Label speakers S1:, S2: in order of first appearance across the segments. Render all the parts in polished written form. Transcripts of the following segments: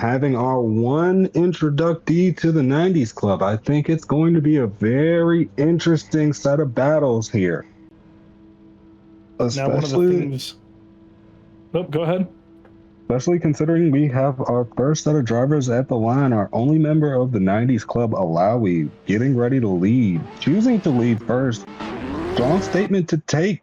S1: having our one introductee to the 90s club. I think it's going to be a very interesting set of battles here.
S2: Now, one of the things... Oh, go ahead.
S1: Especially considering we have our first set of drivers at the line, our only member of the 90s club, Alawi, getting ready to lead, choosing to lead first. Strong statement to take,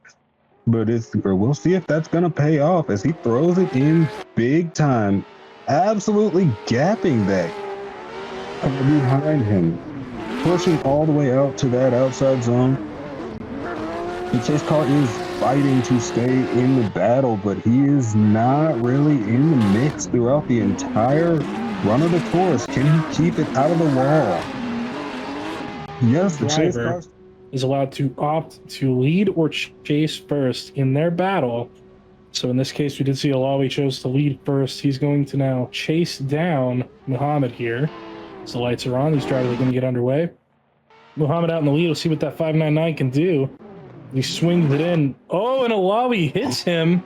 S1: but we'll see if that's going to pay off as he throws it in big time, absolutely gapping that behind him, pushing all the way out to that outside zone. The chase car is fighting to stay in the battle, but he is not really in the mix throughout the entire run of the course. Can he keep it out of the wall? Yes, the chase car
S2: is allowed to opt to lead or chase first in their battle. So in this case, we did see Alawi chose to lead first. He's going to now chase down Muhammad here. So the lights are on. These drivers are going to get underway. Muhammad out in the lead. We'll see what that 599 can do. He swings it in. Oh, and Alawi hits him,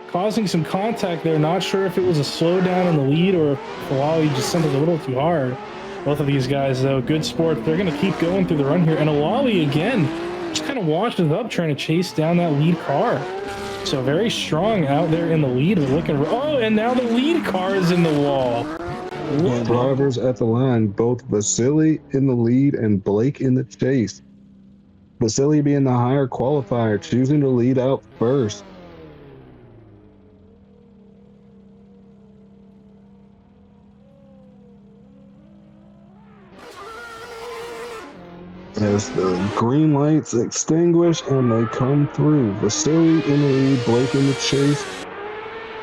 S2: causing some contact there. Not sure if it was a slowdown in the lead or if Alawi just sent it a little too hard. Both of these guys, though, good sport. They're going to keep going through the run here. And Alawi, again, just kind of washes up, trying to chase down that lead car. So very strong out there in the lead. We're looking. Oh, and now the lead car is in the wall.
S1: Drivers at the line, both Vasily in the lead and Blake in the chase. Vasily being the higher qualifier, choosing to lead out first. As the green lights extinguish and they come through. Vasily in the lead, Blake in the chase.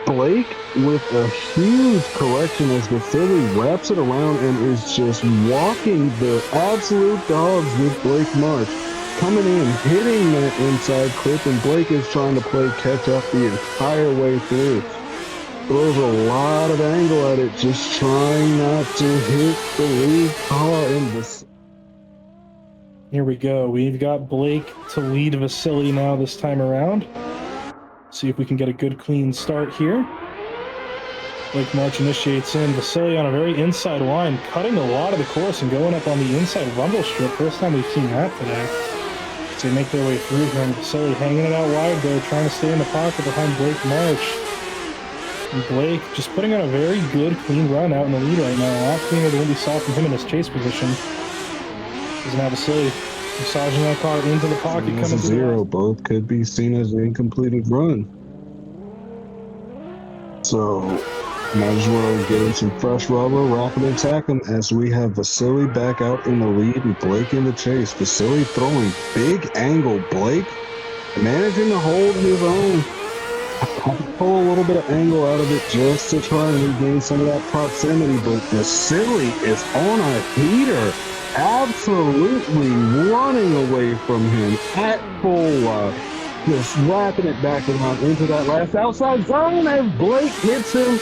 S1: Blake with a huge correction as Vasily wraps it around and is just walking the absolute dogs with Blake March. Coming in, hitting that inside clip, and Blake is trying to play catch up the entire way through. Throws a lot of angle at it, just trying not to hit the lead car in this.
S2: Here we go. We've got Blake to lead Vasily now this time around. See if we can get a good clean start here. Blake March initiates in. Vasily on a very inside line, cutting a lot of the course and going up on the inside rumble strip. First time we've seen that today. So they make their way through here, and Vasily hanging it out wide there, trying to stay in the pocket behind Blake March. And Blake just putting on a very good, clean run out in the lead right now. A lot cleaner than what we saw from him in his chase position. Is now Vasily massaging that car into the pocket.
S1: Coming to zero. Both could be seen as an incompleted run. So might as well get in some fresh rubber, rapid attack him as we have Vasily back out in the lead and Blake in the chase. Vasily throwing big angle. Blake managing to hold his own. Pull a little bit of angle out of it just to try and regain some of that proximity, but Vasily is on a heater, absolutely running away from him at full just wrapping it back around into that last outside zone as Blake hits him.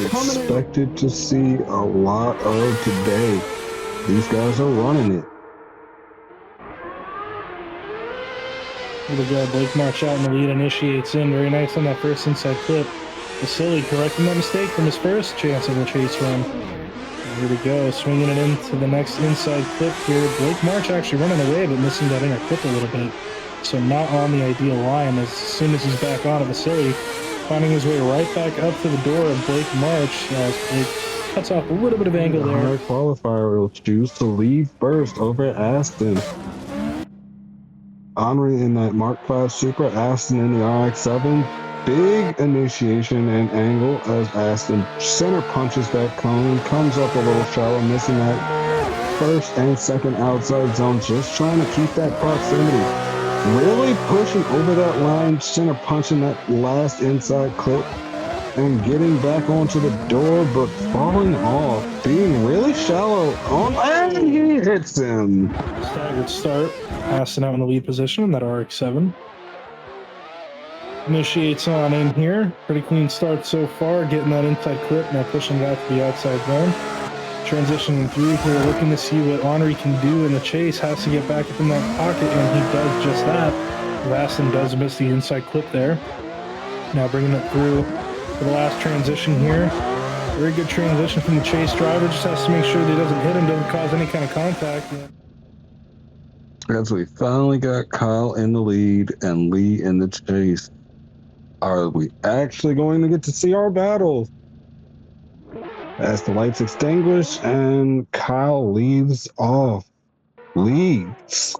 S1: Expected to see a lot of today. These guys are running it.
S2: Here we go. Blake March out in the lead, initiates in. Very nice on that first inside clip. Vasily correcting that mistake from his first chance of the chase run. And here we go, swinging it into the next inside clip here. Blake March actually running away, but missing that inner clip a little bit. So not on the ideal line. As soon as he's back on it, Vasily finding his way right back up to the door of Blake March. As Blake cuts off a little bit of angle there.
S1: Our qualifier will choose to lead first over at Aston. Henry in that Mark Class Super, Aston in the RX-7. Big initiation and angle as Aston center punches that cone, comes up a little shallow, missing that first and second outside zone, just trying to keep that proximity. Really pushing over that line, center punching that last inside clip and getting back onto the door, but falling off, being really shallow on, and he hits him.
S2: Staggered start, Aston out in the lead position in that RX-7. Initiates on in here. Pretty clean start so far, getting that inside clip, now pushing that to the outside zone. Transitioning through here, looking to see what Henry can do in the chase. Has to get back up in that pocket, and he does just that. Aston does miss the inside clip there. Now bringing it through for the last transition here. Very good transition from the chase driver. Just has to make sure that he doesn't hit him, doesn't cause any kind of contact.
S1: As we finally got Kyle in the lead and Lee in the chase. Are we actually going to get to see our battles? As the lights extinguish and Kyle leaves off. Lee,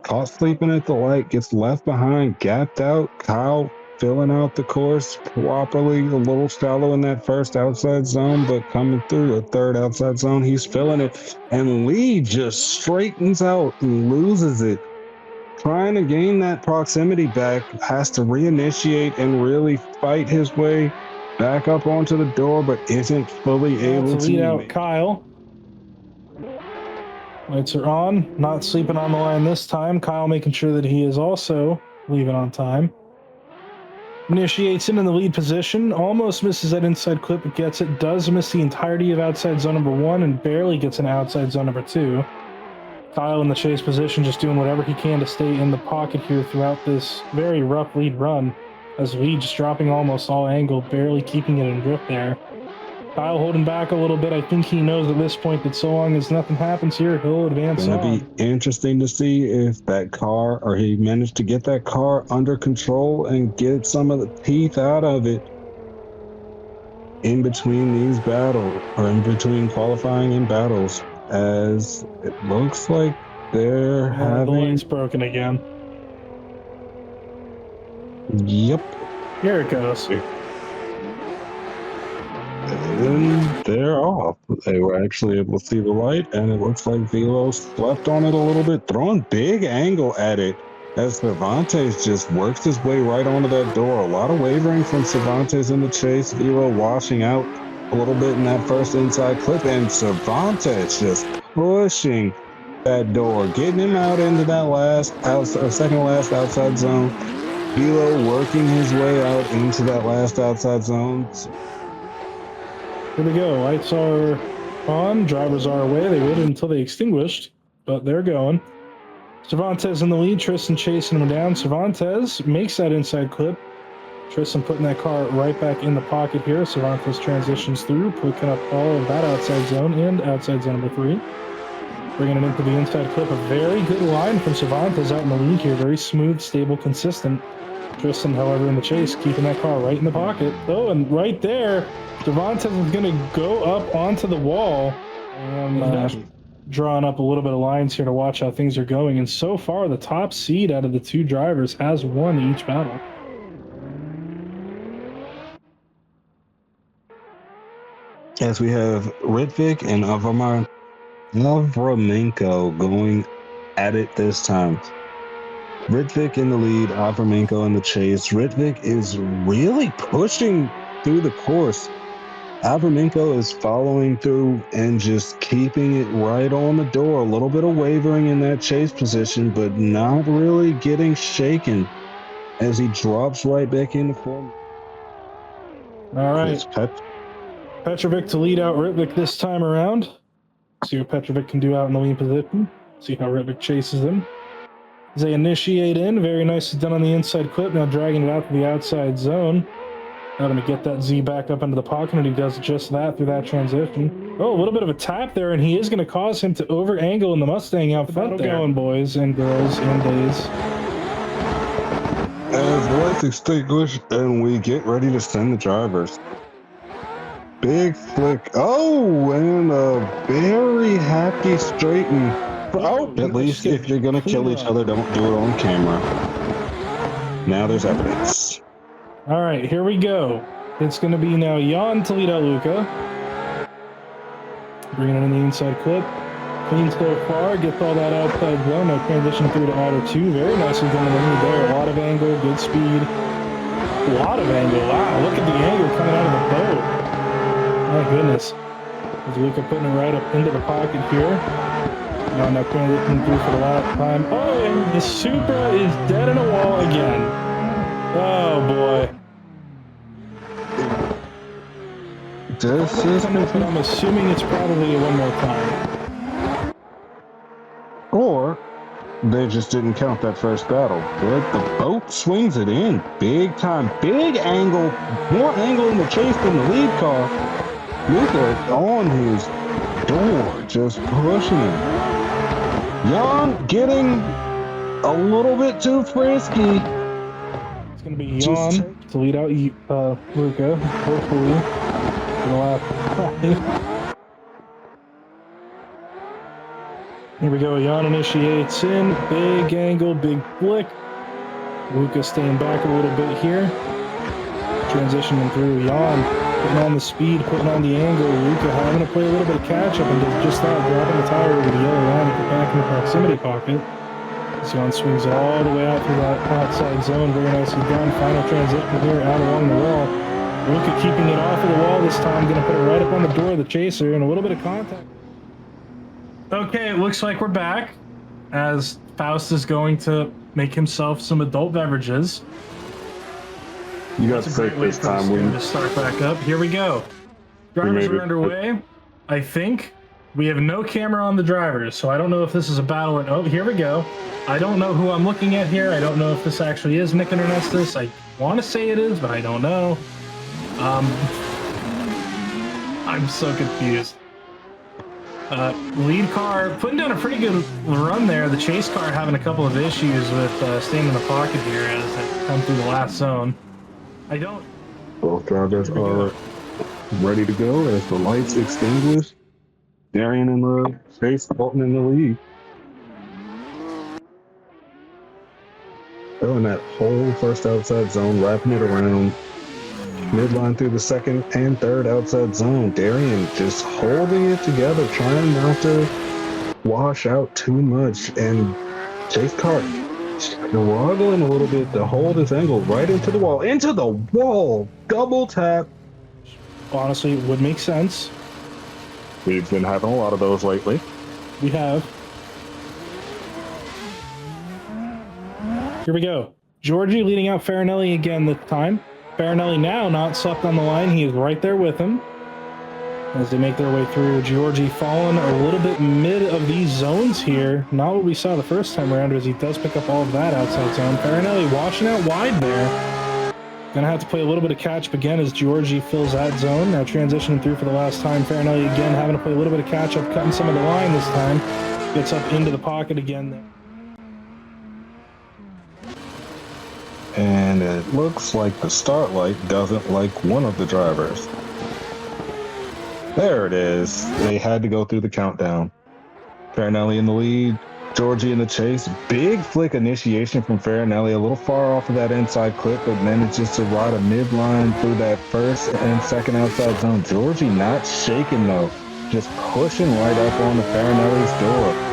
S1: caught sleeping at the light, gets left behind, gapped out. Kyle filling out the course properly, a little shallow in that first outside zone, but coming through a third outside zone, he's filling it. And Lee just straightens out and loses it. Trying to gain that proximity back, has to reinitiate and really fight his way back up onto the door, but isn't fully able
S2: to lead out Kyle. Lights are on, not sleeping on the line this time. Kyle making sure that he is also leaving on time. Initiates in the lead position, almost misses that inside clip, but gets it. Does miss the entirety of outside zone number 1 and barely gets an outside zone number 2. Kyle in the chase position, just doing whatever he can to stay in the pocket here throughout this very rough lead run. As lead just dropping almost all angle, barely keeping it in drift there. Kyle holding back a little bit. I think he knows at this point that so long as nothing happens here, he'll advance on. It's going to be
S1: interesting to see if that car, or he managed to get that car under control and get some of the teeth out of it in between these battles, or in between qualifying and battles, as it looks like they're having...
S2: The light's broken again.
S1: Yep.
S2: Here it goes.
S1: And they're off. They were actually able to see the light, and it looks like Velo slept on it a little bit, throwing big angle at it as Cervantes just works his way right onto that door. A lot of wavering from Cervantes in the chase. Velo washing out a little bit in that first inside clip, and Cervantes just pushing that door, getting him out into that second to last outside zone. Velo working his way out into that last outside zone.
S2: Here we go. Lights are on. Drivers are away. They waited until they extinguished, but they're going. Cervantes in the lead. Tristan chasing him down. Cervantes makes that inside clip. Tristan putting that car right back in the pocket here. Cervantes transitions through, picking up all of that outside zone and outside zone number 3. Bringing it into the inside clip. A very good line from Cervantes out in the lead here. Very smooth, stable, consistent. Tristan, however, in the chase, keeping that car right in the pocket. Oh, and right there, Cervantes is going to go up onto the wall. And drawing up a little bit of lines here to watch how things are going. And so far, the top seed out of the 2 drivers has won each battle.
S1: As we have Rennspec and Avramenko going at it this time. Rennspec in the lead, Avramenko in the chase. Rennspec is really pushing through the course. Avramenko is following through and just keeping it right on the door. A little bit of wavering in that chase position, but not really getting shaken as he drops right back in the corner.
S2: All right. Petrovic to lead out Rennspec this time around. See what Petrovic can do out in the lead position. See how Rennspec chases him. As they initiate in, very nicely done on the inside clip. Now dragging it out to the outside zone. Now going to get that Z back up into the pocket, and he does just that through that transition. Oh, a little bit of a tap there, and he is going to cause him to over-angle in the Mustang out front there. Going, boys and girls and days.
S1: As the lights extinguish, and we get ready to send the drivers. Big flick. Oh, and a very happy straighten. Oh, at least if you're going to kill each other, don't do it on camera. Now there's evidence.
S2: All right, here we go. It's going to be now Jan to lead out Luca. Bringing it in the inside clip. Clean so far, gets all that outside zone. Now transition through to auto 2. Very nicely done in the lead there. A lot of angle, good speed. A lot of angle. Wow, look at the angle coming out of the boat. My goodness. As Luca putting it right up into the pocket here. Now transition through for the last time. Oh, and the Supra is dead in a wall again. Oh, boy. I'm assuming it's probably one more time.
S1: Or they just didn't count that first battle. But the boat swings it in big time. Big angle. More angle in the chase than the lead car. Luca on his door, just pushing him. Jan getting a little bit too frisky.
S2: It's going to be Jan to lead out Luca, hopefully, for the last time. Here we go. Jan initiates in. Big angle, big flick. Luca staying back a little bit here. Transitioning through. Jan putting on the speed, putting on the angle. Luca having to play a little bit of catch up and does just that, dropping the tire over the yellow line to get back in the proximity pocket. Jan swings all the way out through that outside zone. Very nicely done. Final transition here out along the wall. Luca keeping it off of the wall this time. Going to put it right up on the door of the chaser and a little bit of contact. Okay, it looks like we're back as Faust is going to make himself some adult beverages.
S1: You got sick this time. We
S2: to start back up. Here we go. Drivers are underway. I think we have no camera on the drivers, so I don't know if this is a battle or no. Here we go. I don't know who I'm looking at here. I don't know if this actually is Nick and Ernestus. I want to say it is, but I don't know. I'm so confused. Lead car putting down a pretty good run there. The chase car having a couple of issues with staying in the pocket here as they come through the last zone.
S1: Both drivers are ready to go as the lights extinguish. Darian in the chase, Bolton in the lead. Filling that whole first outside zone, wrapping it around. Midline through the second and third outside zone. Darian just holding it together, trying not to wash out too much. And chase car struggling a little bit to hold his angle right into the wall. Into the wall! Double tap.
S2: Honestly, it would make sense.
S1: We've been having a lot of those lately.
S2: We have. Here we go. Giorgi leading out Farinelli again this time. Farinelli now not sucked on the line. He is right there with him as they make their way through. Giorgi falling a little bit mid of these zones here. Not what we saw the first time around, as he does pick up all of that outside zone. Farinelli washing out wide there. Gonna have to play a little bit of catch up again as Giorgi fills that zone. Now transitioning through for the last time. Farinelli again having to play a little bit of catch up, cutting some of the line this time. Gets up into the pocket again there.
S1: And it looks like the start light doesn't like one of the drivers. There it is. They had to go through the countdown. Farinelli in the lead, Giorgi in the chase. Big flick initiation from Farinelli, a little far off of that inside clip, but managed just to ride a midline through that first and second outside zone. Giorgi not shaking though, just pushing right up on the Farinelli's door.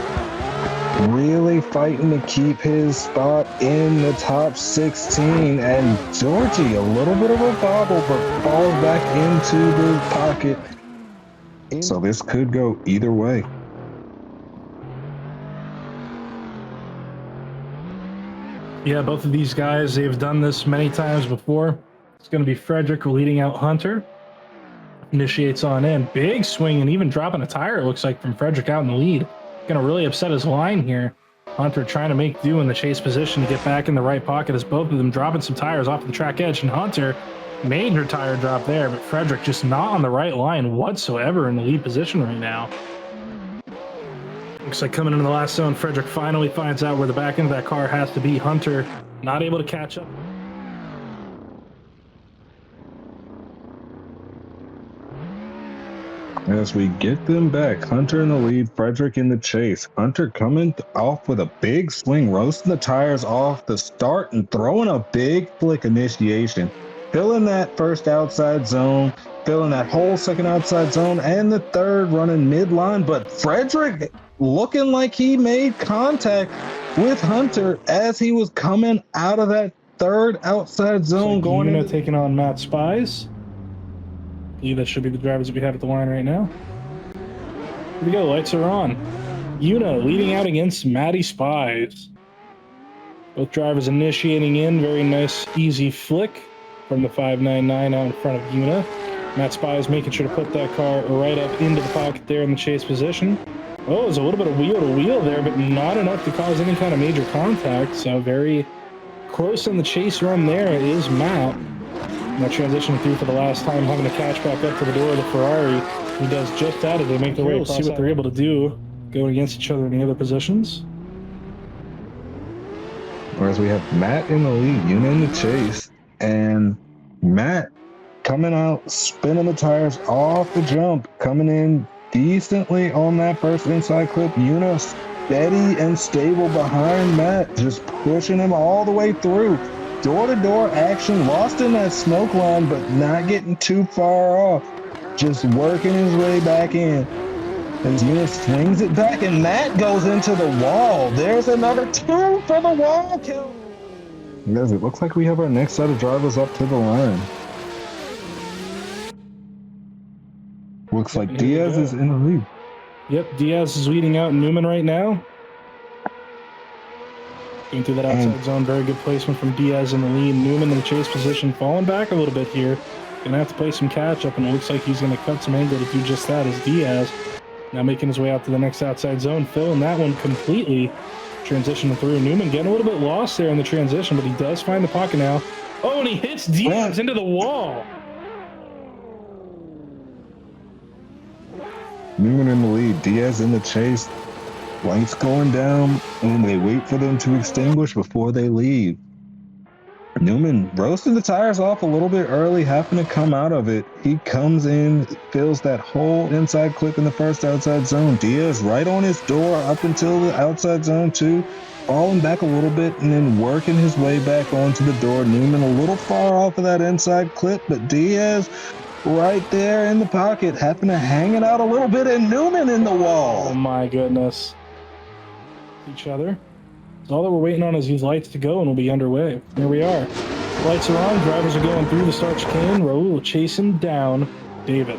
S1: Really fighting to keep his spot in the top 16, and Giorgi a little bit of a bobble, but falls back into the pocket. So this could go either way.
S2: Yeah, both of these guys, they've done this many times before. It's going to be Frederick leading out Hunter. Initiates on in. Big swing and even dropping a tire, it looks like, from Frederick out in the lead. Going to really upset his line here. Hunter trying to make do in the chase position to get back in the right pocket as both of them dropping some tires off the track edge. And Hunter made her tire drop there, but Frederick just not on the right line whatsoever in the lead position right now. Looks like coming into the last zone, Frederick finally finds out where the back end of that car has to be. Hunter not able to catch up.
S1: As we get them back, Hunter in the lead, Frederick in the chase. Hunter coming off with a big swing, roasting the tires off the start and throwing a big flick initiation. Filling that first outside zone, filling that whole second outside zone, and the third running midline. But Frederick looking like he made contact with Hunter as he was coming out of that third outside zone.
S2: So going in, taking on Matt Spies. I believe that should be the drivers that we have at the line right now. Here we go, lights are on. Yuna leading out against Matty Spies. Both drivers initiating in, very nice, easy flick from the 599 out in front of Yuna. Matt Spies making sure to put that car right up into the pocket there in the chase position. Oh, there's a little bit of wheel to wheel there, but not enough to cause any kind of major contact. So very close in the chase run there is Matt. Now transitioning through for the last time, having to catch back up to the door of the Ferrari. He does just that as they make their way. We'll see what they're able to do going against each other in the other positions.
S1: Whereas we have Matt in the lead, Yuna in the chase, and Matt coming out, spinning the tires off the jump, coming in decently on that first inside clip. Yuna steady and stable behind Matt, just pushing him all the way through. Door-to-door action, lost in that smoke line, but not getting too far off. Just working his way back in. As Yuna swings it back, and Matt goes into the wall. There's another 2 for the wall kill. Guys, it looks like we have our next set of drivers up to the line. Looks like Diaz is in the lead.
S2: Yep, Diaz is leading out Newman right now. Going through that outside zone, very good placement from Diaz in the lead. Newman in the chase position, falling back a little bit here. Gonna have to play some catch up, and it looks like he's gonna cut some angle to do just that as Diaz now making his way out to the next outside zone, filling that one completely, transitioning through. Newman getting a little bit lost there in the transition, but he does find the pocket now. Oh, and he hits Diaz into the wall.
S1: Newman in the lead, Diaz in the chase. Lights going down, and they wait for them to extinguish before they leave. Newman roasting the tires off a little bit early, having to come out of it. He comes in, fills that whole inside clip in the first outside zone. Diaz right on his door up until the outside zone 2, falling back a little bit and then working his way back onto the door. Newman a little far off of that inside clip, but Diaz right there in the pocket, having to hang it out a little bit, and Newman in the wall.
S2: Oh my goodness. Each other. All that we're waiting on is these lights to go, and we'll be underway. There we are. Lights are on. Drivers are going through the start chicane. Raul chasing down David.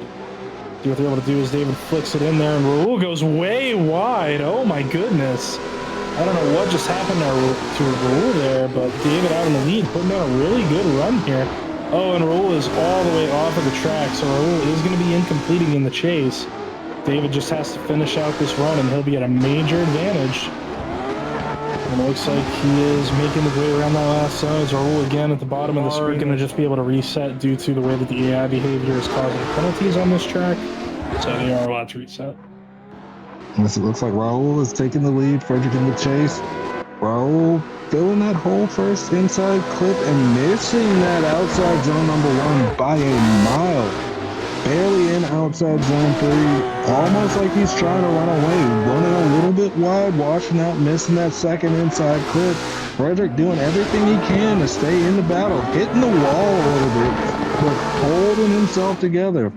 S2: See what they're able to do is David flicks it in there, and Raul goes way wide. Oh my goodness. I don't know what just happened to Raul there, but David out in the lead, putting down a really good run here. Oh, and Raul is all the way off of the track, so Raul is going to be incompleting in the chase. David just has to finish out this run, and he'll be at a major advantage. And it looks like he is making his way around that last zone. It's Raul again at the bottom of the screen. Going to just be able to reset due to the way that the AI behavior is causing penalties on this track. So they are allowed to reset.
S1: It looks like Raul is taking the lead, Frederick in the chase. Raul filling that whole first inside clip and missing that outside zone number 1 by a mile. Barely in outside zone 3, almost like he's trying to run away, running a little bit wide, washing out, missing that second inside clip. Frederick doing everything he can to stay in the battle, hitting the wall a little bit, but holding himself together.